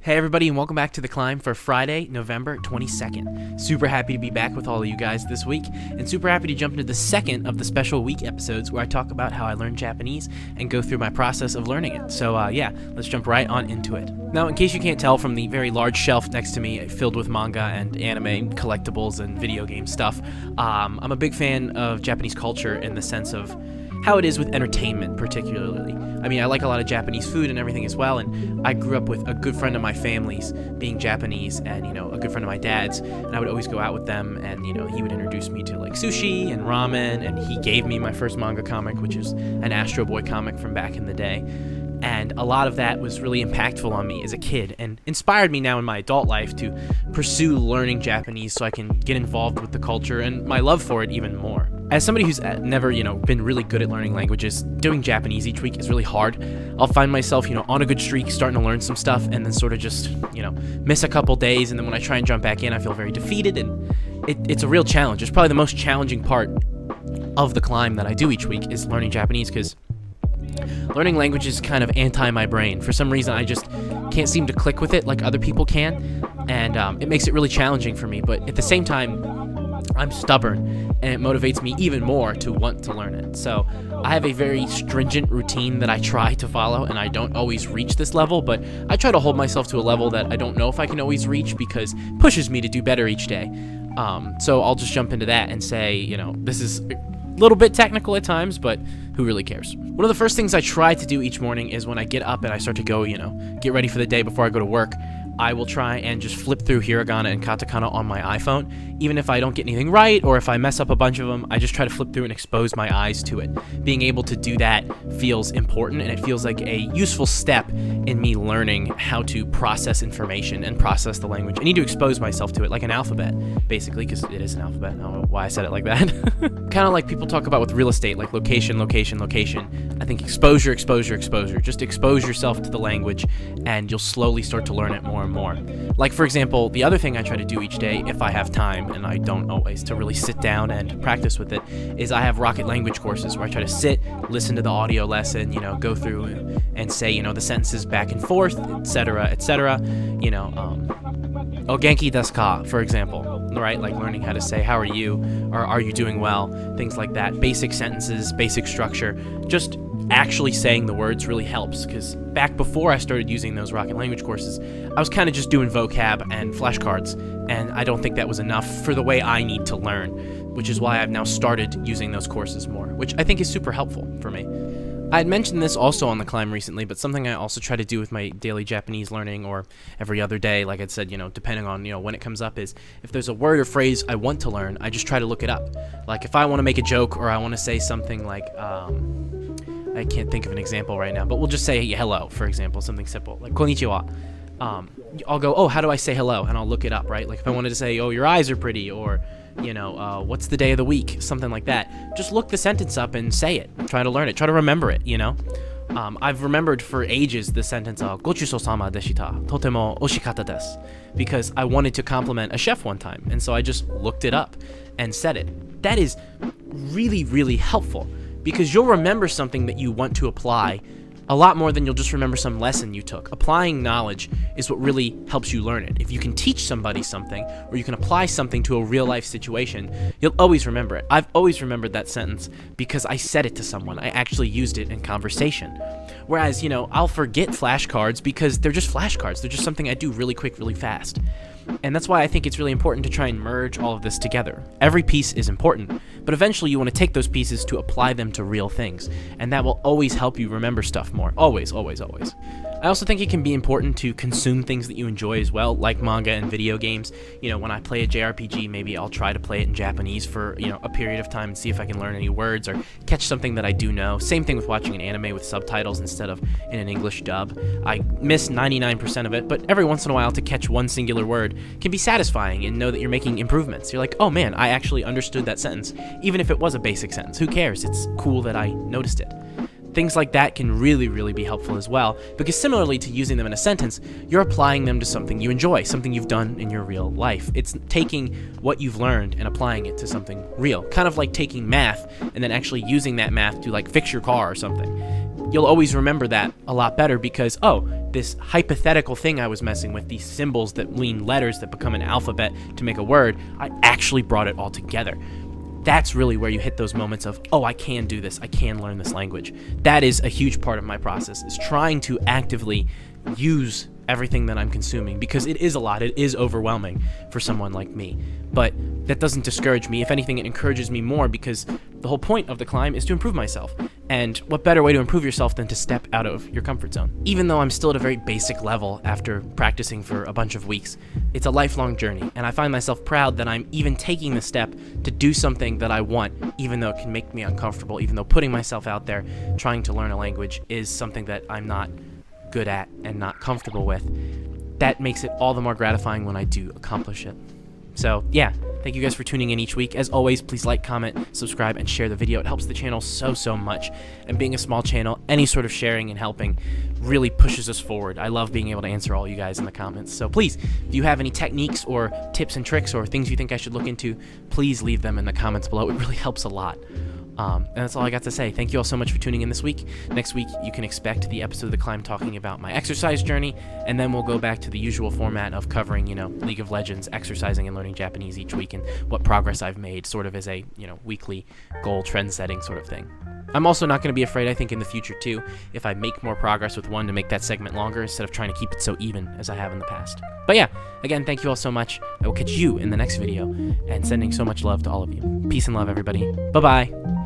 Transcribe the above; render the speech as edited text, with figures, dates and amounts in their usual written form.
Hey everybody, and welcome back to The Climb for Friday, November 22nd. Super happy to be back with all of you guys this week, and super happy to jump into the second of the special week episodes where I talk about how I learned Japanese and go through my process of learning it. So let's jump right on into it. Now, in case you can't tell from the very large shelf next to me filled with manga and anime, collectibles, and video game stuff, I'm a big fan of Japanese culture in the sense of how it is with entertainment particularly. I mean, I like a lot of Japanese food and everything as well, and I grew up with a good friend of my family's being Japanese and, a good friend of my dad's, and I would always go out with them, and, he would introduce me to, like, sushi and ramen, and he gave me my first manga comic, which is an Astro Boy comic from back in the day. And a lot of that was really impactful on me as a kid and inspired me now in my adult life to pursue learning Japanese so I can get involved with the culture and my love for it even more. As somebody who's never, been really good at learning languages, doing Japanese each week is really hard. I'll find myself, on a good streak, starting to learn some stuff, and then sort of just, miss a couple days, and then when I try and jump back in, I feel very defeated, and it's a real challenge. It's probably the most challenging part of the climb that I do each week is learning Japanese, because learning language is kind of anti my brain. For some reason, I just can't seem to click with it like other people can, and it makes it really challenging for me, but at the same time, I'm stubborn, and it motivates me even more to want to learn it. So I have a very stringent routine that I try to follow, and I don't always reach this level, but I try to hold myself to a level that I don't know if I can always reach because it pushes me to do better each day. So I'll just jump into that and say, this is a little bit technical at times, but who really cares? One of the first things I try to do each morning is when I get up and I start to go, get ready for the day before I go to work, I will try and just flip through hiragana and katakana on my iPhone. Even if I don't get anything right or if I mess up a bunch of them, I just try to flip through and expose my eyes to it. Being able to do that feels important, and it feels like a useful step in me learning how to process information and process the language. I need to expose myself to it like an alphabet, basically, because it is an alphabet. I don't know why I said it like that. Kind of like people talk about with real estate, like location, location, location. I think exposure, exposure, exposure. Just expose yourself to the language, and you'll slowly start to learn it more and more. Like, for example, the other thing I try to do each day, if I have time, and I don't always, to really sit down and practice with it, is I have rocket language courses where I try to sit, listen to the audio lesson, go through and say, the sentences back and forth, etc., etc. O genki desu ka, for example, right? Like learning how to say, how are you, or are you doing well, things like that. Basic sentences, basic structure, just actually saying the words really helps, because back before I started using those rocket language courses, I was kind of just doing vocab and flashcards, and I don't think that was enough for the way I need to learn, which is why I've now started using those courses more, which I think is super helpful for me. I had mentioned this also on the climb recently, but something I also try to do with my daily Japanese learning, or every other day, like I said, depending on, when it comes up, is if there's a word or phrase I want to learn, I just try to look it up. Like if I want to make a joke, or I want to say something like, I can't think of an example right now, but we'll just say hello, for example, something simple, like konnichiwa. I'll go, oh, how do I say hello? And I'll look it up, right? Like if I wanted to say, oh, your eyes are pretty, or, what's the day of the week? Something like that. Just look the sentence up and say it. Try to learn it. Try to remember it, I've remembered for ages the sentence, gochusou-sama deshita, totemo oshikatta desu, because I wanted to compliment a chef one time, and so I just looked it up and said it. That is really, really helpful, because you'll remember something that you want to apply a lot more than you'll just remember some lesson you took. Applying knowledge is what really helps you learn it. If you can teach somebody something, or you can apply something to a real-life situation, you'll always remember it. I've always remembered that sentence because I said it to someone. I actually used it in conversation. Whereas, I'll forget flashcards because they're just flashcards. They're just something I do really quick, really fast. And that's why I think it's really important to try and merge all of this together. Every piece is important, but eventually you want to take those pieces to apply them to real things, and that will always help you remember stuff more. Always, always, always. I also think it can be important to consume things that you enjoy as well, like manga and video games. When I play a JRPG, maybe I'll try to play it in Japanese for, a period of time and see if I can learn any words or catch something that I do know. Same thing with watching an anime with subtitles instead of in an English dub. I miss 99% of it, but every once in a while to catch one singular word can be satisfying and know that you're making improvements. You're like, oh man, I actually understood that sentence, even if it was a basic sentence. Who cares? It's cool that I noticed it. Things like that can really, really be helpful as well, because similarly to using them in a sentence, you're applying them to something you enjoy, something you've done in your real life. It's taking what you've learned and applying it to something real, kind of like taking math and then actually using that math to like fix your car or something. you'll always remember that a lot better because, oh, this hypothetical thing I was messing with, these symbols that mean letters that become an alphabet to make a word, I actually brought it all together. That's really where you hit those moments of, oh, I can do this, I can learn this language. That is a huge part of my process, is trying to actively use everything that I'm consuming, because it is a lot, it is overwhelming for someone like me. But that doesn't discourage me. If anything, it encourages me more, because the whole point of the climb is to improve myself. And what better way to improve yourself than to step out of your comfort zone? Even though I'm still at a very basic level after practicing for a bunch of weeks, it's a lifelong journey, and I find myself proud that I'm even taking the step to do something that I want, even though it can make me uncomfortable, even though putting myself out there, trying to learn a language, is something that I'm not good at and not comfortable with. That makes it all the more gratifying when I do accomplish it. So yeah, thank you guys for tuning in each week. As always, please like, comment, subscribe, and share the video. It helps the channel so much. And being a small channel, any sort of sharing and helping really pushes us forward. I love being able to answer all you guys in the comments. So please, if you have any techniques or tips and tricks or things you think I should look into, please leave them in the comments below. It really helps a lot. And that's all I got to say. Thank you all so much for tuning in this week. Next week, you can expect the episode of The Climb talking about my exercise journey, and then we'll go back to the usual format of covering, League of Legends, exercising and learning Japanese each week, and what progress I've made, sort of as a, weekly goal trend-setting sort of thing. I'm also not going to be afraid, I think, in the future, too, if I make more progress with one, to make that segment longer instead of trying to keep it so even as I have in the past. But yeah, again, thank you all so much. I will catch you in the next video, and sending so much love to all of you. Peace and love, everybody. Bye-bye.